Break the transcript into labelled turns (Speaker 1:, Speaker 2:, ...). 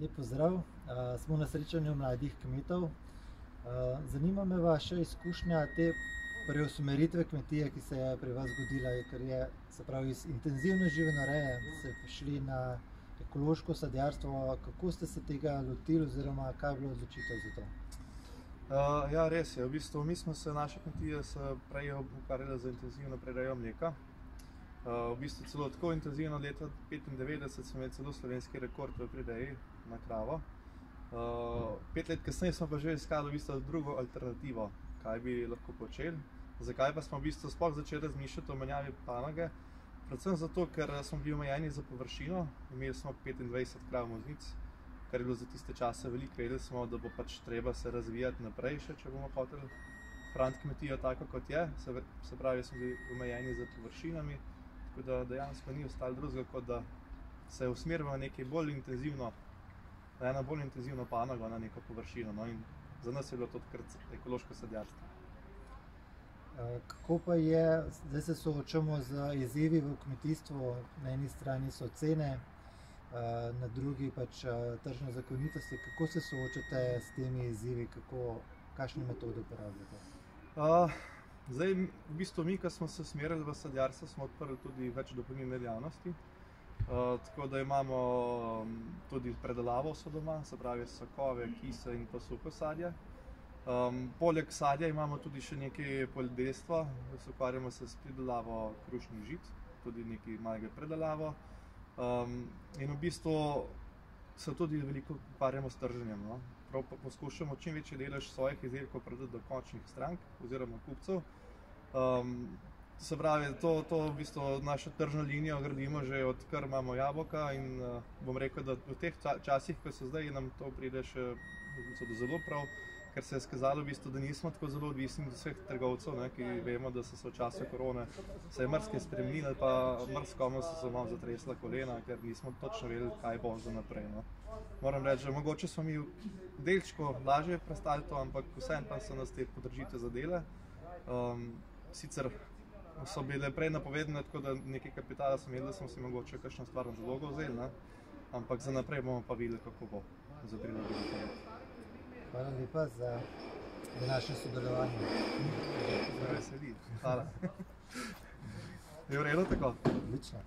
Speaker 1: Lep pozdrav, smo na srečanju mladih kmetov. Zanima me vaša izkušnja te preusmeritve kmetije, ki se je pri vas zgodila, ker je, se pravi, iz intenzivne živinoreje se šli na ekološko sadjarstvo. Kako ste se tega lotili oziroma kaj je bilo odločitev za to?
Speaker 2: Ja, res je. V bistvu mi smo se, naše kmetije se prej ukvarjale za intenzivno predajo mleka. V bistvu celo tako intenzivno leta 1995 smo imeli celo slovenski rekord v predaji na kravo. 5 let kasneje smo pa že iskali v bistvu drugo alternativo, kaj bi lahko počeli. Zakaj pa smo v bistvu sploh začeli razmišljati o menjavi panoge? Predvsem zato, ker smo bili omejeni za površino. Imeli smo 25 krav moznic, kar je bilo za tiste čase veliko. Vedeli smo, da bo pač treba se razvijati naprej še, če bomo hoteli ohraniti kmetijo tako, kot je. Se pravi, smo bili omejeni za površinami, tako da dejansko ni ostalo drugega, kot da se usmerimo na eno bolj intenzivno panogo, na neko površino. No, in za nas je bilo to takrat ekološko sadjarstvo.
Speaker 1: Kako pa je, zdaj se soočamo z izzivi v kmetijstvu, na eni strani so cene, na drugi pač tržne zakonitosti. Kako se soočate s temi izzivi, kakšne metode uporabljate?
Speaker 2: Zdaj, v bistvu mi, ko smo se usmerili v sadjarstvo, smo odprli tudi več dopolnilne dejavnosti. Tako da imamo tudi predelavo vso doma, se pravi sokove, kise in pa suho sadje. Poleg sadja imamo tudi še nekaj poljedelstva, ukvarjamo se s pridelavo krušnih žit, tudi nekaj malega predelavo. In v bistvu se tudi veliko ukvarjamo s trženjem. No? Prav poskušamo čim večji delež svojih izdelkov prodati do končnih strank oziroma kupcev. Se pravi, to v bistvu našo tržno linijo gradimo že odkar imamo jabolka in bom rekel, da v teh časih, ko so zdaj, nam to pride še zelo prav, ker se je skazalo v bistvu, da nismo tako zelo odvisni od vseh trgovcev, ne, ki vemo, da so se v času korone se je marsikaj spremenilo, pa marsikomu so se malo zatresla kolena, ker nismo točno vedeli, kaj bo za naprej. No. Moram reči, da mogoče smo mi delčko lažje prestali to, ampak vseeno pa so nas te podražitve zadele. Sicer so bile prej napovedane, tako da nekaj kapitala smo imeli, da smo si mogoče kakšno stvar na zalogo vzeli, ne? Ampak za naprej bomo pa videli, kako bo za prilagoditev.
Speaker 1: Hvala lepa za današnje sodelovanje.
Speaker 2: Veseli. Hvala. Je v redu tako?
Speaker 1: Odlično.